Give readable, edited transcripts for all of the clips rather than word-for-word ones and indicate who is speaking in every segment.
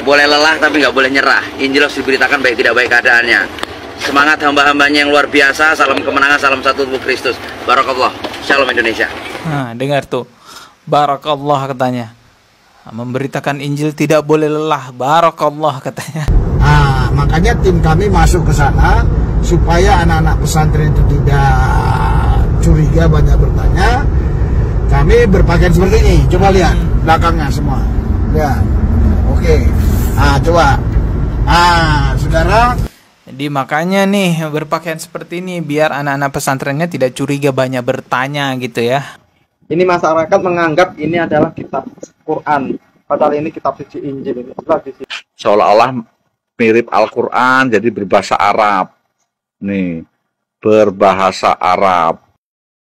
Speaker 1: boleh lelah tapi nggak boleh nyerah. Injil harus diberitakan baik tidak baik keadaannya. Semangat hamba-hambanya yang luar biasa. Salam kemenangan, salam satu tubuh Kristus. Barakallah. Shalom Indonesia.
Speaker 2: Nah, dengar tuh. Barakallah katanya. Memberitakan Injil tidak boleh lelah. Barakallah katanya.
Speaker 3: Nah, makanya tim kami masuk ke sana supaya anak-anak pesantren itu tidak curiga banyak bertanya. Kami berpakaian seperti ini. Coba lihat belakangnya semua. Lihat. Oke. Nah, coba. Ah, saudara.
Speaker 2: Jadi makanya nih berpakaian seperti ini biar anak-anak pesantrennya tidak curiga banyak bertanya gitu ya.
Speaker 4: Ini masyarakat menganggap ini adalah kitab Quran, padahal ini kitab suci Injil.
Speaker 5: Seolah-olah mirip Al-Quran, jadi berbahasa Arab. Nih, berbahasa Arab.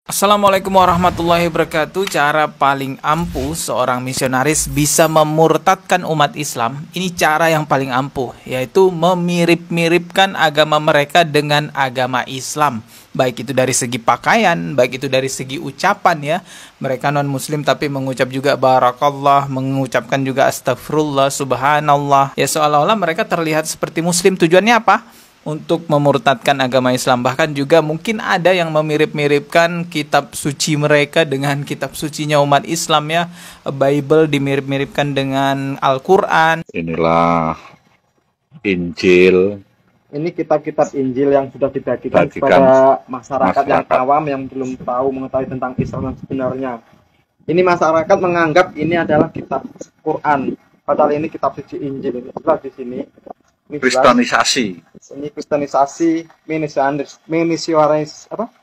Speaker 2: Assalamualaikum warahmatullahi wabarakatuh. Cara paling ampuh seorang misionaris bisa memurtadkan umat Islam. Ini cara yang paling ampuh, yaitu memirip-miripkan agama mereka dengan agama Islam. Baik itu dari segi pakaian, baik itu dari segi ucapan ya. Mereka non muslim tapi mengucap juga barakallah, mengucapkan juga astagfirullah, subhanallah. Ya seolah-olah mereka terlihat seperti muslim. Tujuannya apa? Untuk memurtadkan agama Islam. Bahkan juga mungkin ada yang memirip-miripkan kitab suci mereka dengan kitab sucinya umat Islam ya. Bible dimirip-miripkan dengan Al-Quran.
Speaker 5: Inilah Injil.
Speaker 4: Ini kitab-kitab Injil yang sudah dibagikan kepada masyarakat yang awam yang belum tahu mengetahui tentang Islam yang sebenarnya. Ini masyarakat menganggap ini adalah kitab Quran, padahal ini kitab suci Injil. Jelas di sini.
Speaker 5: Kristenisasi.
Speaker 4: Ini kristenisasi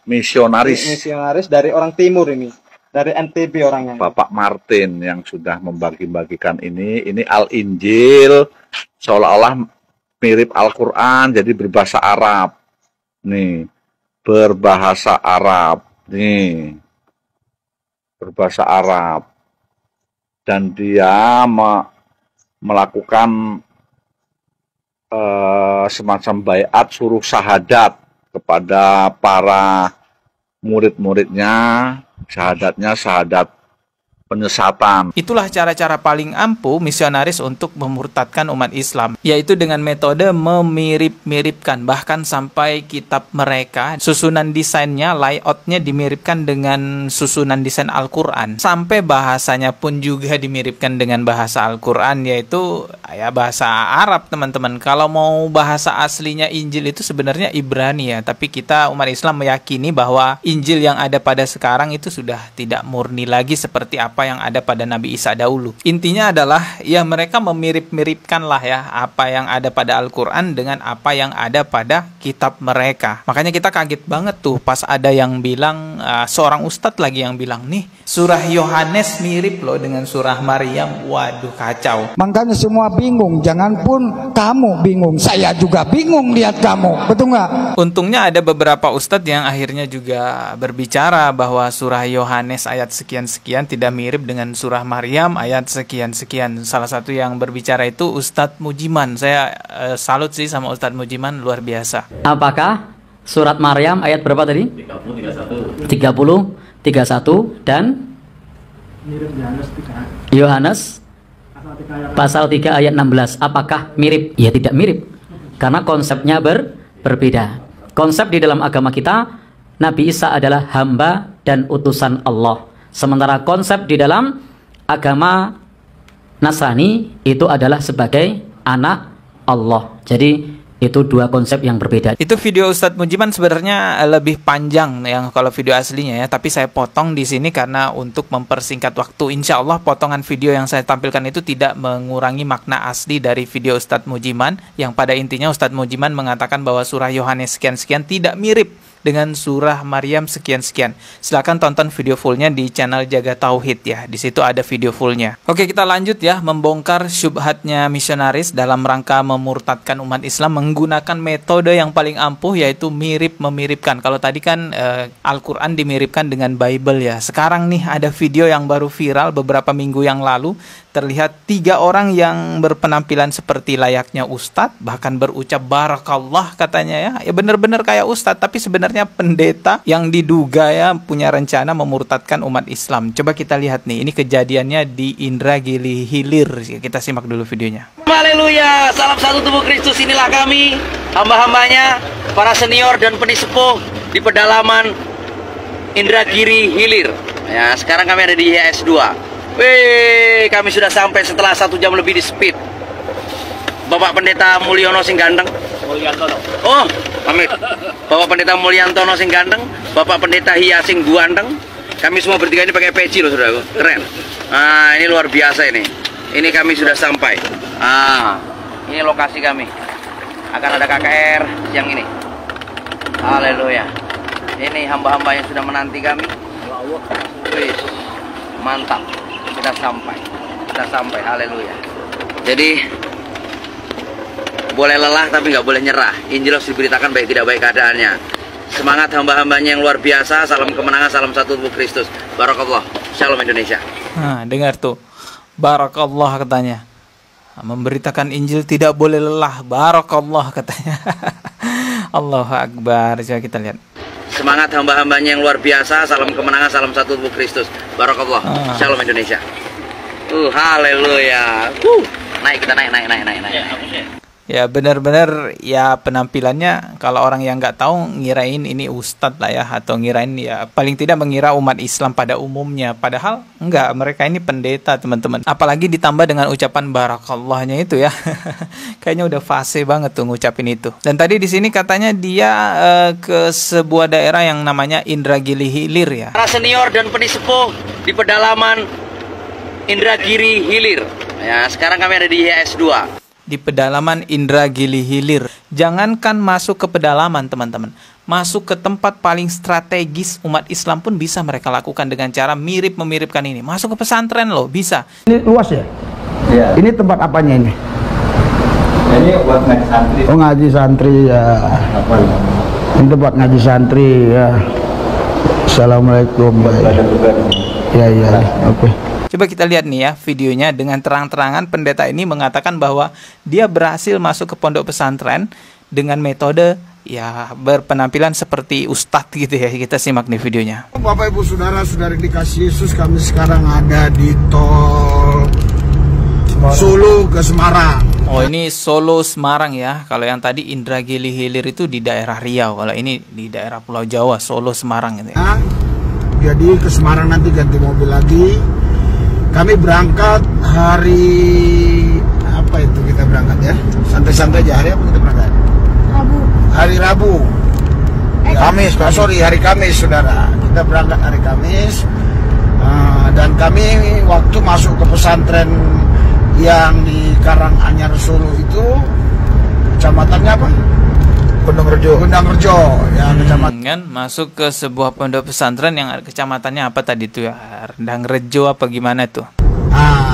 Speaker 4: misionaris dari orang timur ini, dari NTB orangnya.
Speaker 5: Bapak Martin yang sudah membagi-bagikan ini Al-Injil, seolah-olah mirip Al-Quran, jadi berbahasa Arab. Nih, berbahasa Arab. Nih, berbahasa Arab. Dan dia melakukan semacam baiat suruh syahadat kepada para murid-muridnya. Syahadatnya syahadat penyesatan.
Speaker 2: Itulah cara-cara paling ampuh misionaris untuk memurtadkan umat Islam, yaitu dengan metode memirip-miripkan. Bahkan sampai kitab mereka, susunan desainnya, layoutnya dimiripkan dengan susunan desain Al-Quran. Sampai bahasanya pun juga dimiripkan dengan bahasa Al-Quran, yaitu ya bahasa Arab teman-teman. Kalau mau bahasa aslinya Injil itu sebenarnya Ibrani ya, tapi kita umat Islam meyakini bahwa Injil yang ada pada sekarang itu sudah tidak murni lagi seperti apa yang ada pada Nabi Isa dahulu. Intinya adalah ya mereka memirip-miripkan lah ya apa yang ada pada Al-Quran dengan apa yang ada pada kitab mereka. Makanya kita kaget banget tuh pas ada yang bilang, seorang ustadz lagi yang bilang, nih surah Yohanes mirip loh dengan surah Maryam. Waduh, kacau.
Speaker 3: Makanya semua bingung, jangan pun kamu bingung, saya juga bingung lihat kamu, betul nggak?
Speaker 2: Untungnya ada beberapa ustadz yang akhirnya juga berbicara bahwa surah Yohanes ayat sekian-sekian tidak mirip dengan surah Maryam ayat sekian-sekian. Salah satu yang berbicara itu Ustadz Mujiman. Saya salut sih sama Ustadz Mujiman, luar biasa.
Speaker 6: Apakah surat Maryam ayat berapa tadi? 30, 31 dan Yohanes pasal 3 ayat 16. Apakah mirip? Ya tidak mirip. Karena konsepnya berbeda. Konsep di dalam agama kita, Nabi Isa adalah hamba dan utusan Allah. Sementara konsep di dalam agama Nasrani itu adalah sebagai anak Allah. Jadi itu dua konsep yang berbeda.
Speaker 2: Itu video Ustadz Mujiman sebenarnya lebih panjang yang kalau video aslinya ya, tapi saya potong di sini karena untuk mempersingkat waktu. Insya Allah potongan video yang saya tampilkan itu tidak mengurangi makna asli dari video Ustadz Mujiman, yang pada intinya Ustadz Mujiman mengatakan bahwa surah Yohanes sekian-sekian tidak mirip dengan surah Maryam sekian-sekian. Silahkan tonton video fullnya di channel Jaga Tauhid ya. Di situ ada video fullnya. Oke, kita lanjut ya, membongkar syubhatnya misionaris dalam rangka memurtadkan umat Islam menggunakan metode yang paling ampuh, yaitu mirip-memiripkan. Kalau tadi kan Al-Quran dimiripkan dengan Bible ya. Sekarang nih ada video yang baru viral beberapa minggu yang lalu. Terlihat 3 orang yang berpenampilan seperti layaknya ustadz, bahkan berucap barakallah katanya ya. Ya benar-benar kayak ustadz, tapi sebenarnya sebenarnya pendeta yang diduga ya punya rencana memurtadkan umat Islam. Coba kita lihat nih, ini kejadiannya di Indragiri Hilir. Kita simak dulu videonya.
Speaker 1: Haleluya, salam satu tubuh Kristus. Inilah kami, hamba-hambanya, para senior dan penisepuh di pedalaman Indragiri Hilir. Ya, sekarang kami ada di IHS 2. Wih, kami sudah sampai setelah 1 jam lebih di speed. Bapak Pendeta Mulyono sing ganteng. Mulyantono. Oh, pamit. Bapak Pendeta Mulyantono sing ganteng, Bapak Pendeta Hia sing guanteng. Kami semua bertiga ini pakai peci loh, saudaraku. Keren. Nah, ini luar biasa ini. Ini kami sudah sampai. Ini lokasi kami. Akan ada KKR siang ini. Haleluya. Ini hamba-hamba yang sudah menanti kami. Wih, mantap. Kita sampai. Haleluya. Jadi boleh lelah tapi nggak boleh nyerah. Injil harus diberitakan baik tidak baik keadaannya. Semangat hamba-hambanya yang luar biasa. Salam kemenangan, salam satu tubuh Kristus. Barakallah. Shalom Indonesia.
Speaker 2: Nah, dengar tuh. Barakallah katanya. Memberitakan Injil tidak boleh lelah. Barakallah katanya. Allahu Akbar. Coba kita lihat.
Speaker 1: Semangat hamba-hambanya yang luar biasa. Salam kemenangan, salam satu tubuh Kristus. Barakallah. Shalom Indonesia. Haleluya. Naik kita naik.
Speaker 2: Ya benar-benar ya penampilannya kalau orang yang nggak tahu ngirain ini ustadz lah ya, atau ngirain ya paling tidak mengira umat Islam pada umumnya, padahal enggak, mereka ini pendeta teman-teman. Apalagi ditambah dengan ucapan barakallahnya itu ya. Kayaknya udah fase banget tuh ngucapin itu. Dan tadi di sini katanya dia ke sebuah daerah yang namanya Indragiri Hilir ya.
Speaker 1: Para senior dan penisepuh di pedalaman Indragiri Hilir. Ya, sekarang kami ada di IHS 2.
Speaker 2: Di pedalaman Indragiri Hilir. Jangankan masuk ke pedalaman teman-teman, masuk ke tempat paling strategis umat Islam pun bisa mereka lakukan dengan cara memiripkan ini. Masuk ke pesantren loh, bisa.
Speaker 3: Ini luas ya?
Speaker 7: Iya.
Speaker 3: Ini tempat apanya ini?
Speaker 7: Ini buat ngaji santri.
Speaker 3: Oh, ngaji santri ya.
Speaker 7: Apa?
Speaker 3: Ini tempat ngaji santri ya. Assalamualaikum. Ya, oke.
Speaker 2: Coba kita lihat nih ya videonya, dengan terang-terangan pendeta ini mengatakan bahwa dia berhasil masuk ke pondok pesantren dengan metode ya berpenampilan seperti ustadz gitu ya. Kita simak nih videonya.
Speaker 3: Bapak Ibu Saudara-saudari dikasih Yesus, kami sekarang ada di tol Solo ke Semarang.
Speaker 2: Oh, ini Solo Semarang ya. Kalau yang tadi Indragiri Hilir itu di daerah Riau. Kalau ini di daerah Pulau Jawa, Solo Semarang gitu ya.
Speaker 3: Jadi ke Semarang nanti ganti mobil lagi. Kami berangkat hari apa itu kita berangkat ya? Santai-santai aja. Hari apa kita berangkat?
Speaker 8: Rabu.
Speaker 3: Hari Rabu. Kamis, hari Kamis, saudara. Kita berangkat hari Kamis. Dan kami waktu masuk ke pesantren yang di Karanganyar Solo itu, kecamatannya apa? Gendang Rejo ya, kecamatan.
Speaker 2: Kan masuk ke sebuah pondok pesantren yang kecamatannya apa tadi tuh ya, Gendang Rejo apa gimana tuh?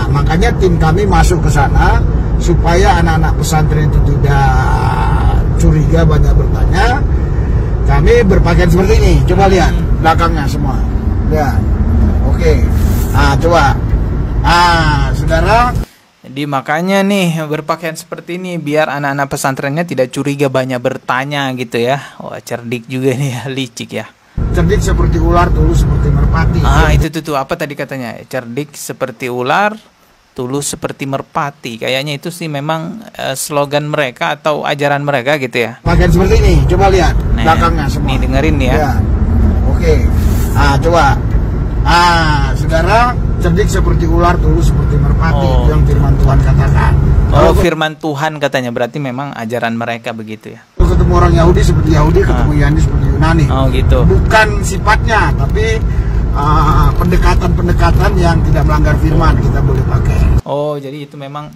Speaker 3: Makanya tim kami masuk ke sana supaya anak-anak pesantren itu tidak curiga, banyak bertanya. Kami berpakaian seperti ini, coba lihat belakangnya semua. Ya, oke. Coba. Saudara.
Speaker 2: Jadi makanya nih berpakaian seperti ini biar anak-anak pesantrennya tidak curiga, banyak bertanya gitu ya. Wah, cerdik juga nih ya, licik ya.
Speaker 3: Cerdik seperti ular, tulus seperti merpati.
Speaker 2: Itu tuh apa tadi katanya? Cerdik seperti ular, tulus seperti merpati. Kayaknya itu sih memang slogan mereka atau ajaran mereka gitu ya.
Speaker 3: Pakaian seperti ini, coba lihat belakangnya semua.
Speaker 2: Nih dengerin ya.
Speaker 3: Oke. Coba. Saudara, cerdik seperti ular, tulus seperti merpati. Itu yang firman Tuhan katakan.
Speaker 2: Firman Tuhan katanya, berarti memang ajaran mereka begitu ya.
Speaker 3: Ketemu orang Yahudi seperti Yahudi, ketemu Yunani seperti Yunani.
Speaker 2: Gitu.
Speaker 3: Bukan sifatnya, tapi pendekatan-pendekatan yang tidak melanggar firman kita boleh pakai.
Speaker 2: Jadi itu memang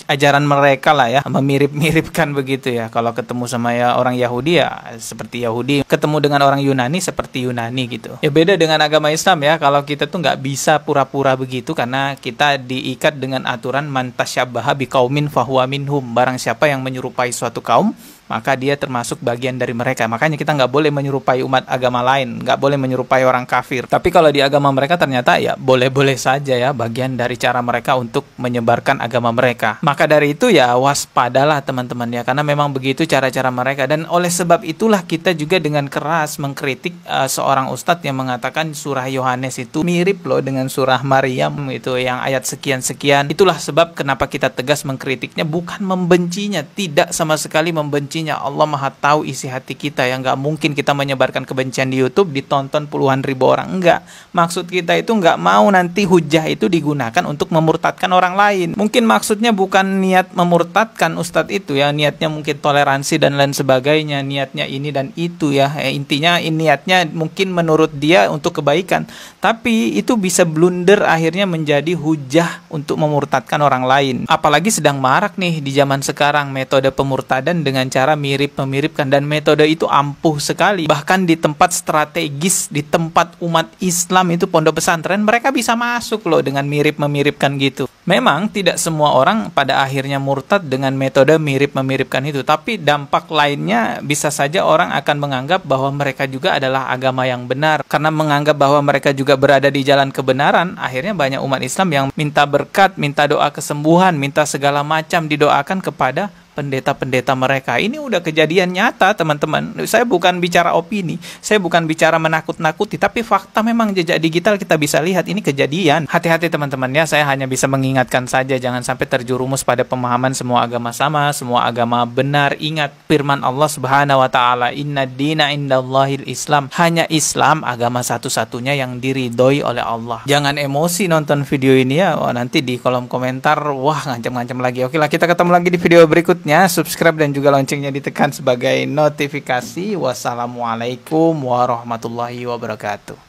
Speaker 2: ajaran mereka lah ya, memirip-miripkan begitu ya. Kalau ketemu sama ya orang Yahudi ya seperti Yahudi, ketemu dengan orang Yunani seperti Yunani gitu. Ya beda dengan agama Islam ya. Kalau kita tuh nggak bisa pura-pura begitu, karena kita diikat dengan aturan man tasyabbaha biqaumin fahuwa minhum. Barang siapa yang menyerupai suatu kaum, maka dia termasuk bagian dari mereka. Makanya kita nggak boleh menyerupai umat agama lain, nggak boleh menyerupai orang kafir. Tapi kalau di agama mereka ternyata ya boleh-boleh saja ya, bagian dari cara mereka untuk menyebarkan agama mereka. Maka dari itu ya waspadalah teman-teman ya, karena memang begitu cara-cara mereka. Dan oleh sebab itulah kita juga dengan keras mengkritik seorang ustadz yang mengatakan surah Yohanes itu mirip loh dengan surah Maryam itu yang ayat sekian-sekian. Itulah sebab kenapa kita tegas mengkritiknya, bukan membencinya, tidak sama sekali membencinya. Allah Maha tahu isi hati kita, yang nggak mungkin kita menyebarkan kebencian di YouTube ditonton puluhan ribu orang. Enggak, maksud kita itu nggak mau nanti hujah itu digunakan untuk memurtadkan orang lain. Mungkin maksudnya bukan niat memurtadkan ustadz itu ya, niatnya mungkin toleransi dan lain sebagainya, niatnya ini dan itu ya, intinya niatnya mungkin menurut dia untuk kebaikan, tapi itu bisa blunder akhirnya menjadi hujah untuk memurtadkan orang lain. Apalagi sedang marak nih di zaman sekarang metode pemurtadan dengan cara mirip-memiripkan, dan metode itu ampuh sekali. Bahkan di tempat strategis, di tempat umat Islam itu pondok pesantren, mereka bisa masuk loh dengan mirip-memiripkan gitu. Memang tidak semua orang pada akhirnya murtad dengan metode mirip-memiripkan itu, tapi dampak lainnya bisa saja orang akan menganggap bahwa mereka juga adalah agama yang benar. Karena menganggap bahwa mereka juga berada di jalan kebenaran, akhirnya banyak umat Islam yang minta berkat, minta doa kesembuhan, minta segala macam didoakan kepada pendeta-pendeta mereka. Ini udah kejadian nyata teman-teman. Saya bukan bicara opini, saya bukan bicara menakut-nakuti, tapi fakta memang jejak digital kita bisa lihat ini kejadian. Hati-hati teman-teman ya, saya hanya bisa mengingatkan saja jangan sampai terjerumus pada pemahaman semua agama sama, semua agama benar. Ingat firman Allah Subhanahu wa taala, "Inna dina indallahil Islam." Hanya Islam agama satu-satunya yang diridhoi oleh Allah. Jangan emosi nonton video ini ya. Nanti di kolom komentar wah ngancam-ngancam lagi. Oke lah, kita ketemu lagi di video berikutnya. Subscribe dan juga loncengnya ditekan sebagai notifikasi. Wassalamualaikum warahmatullahi wabarakatuh.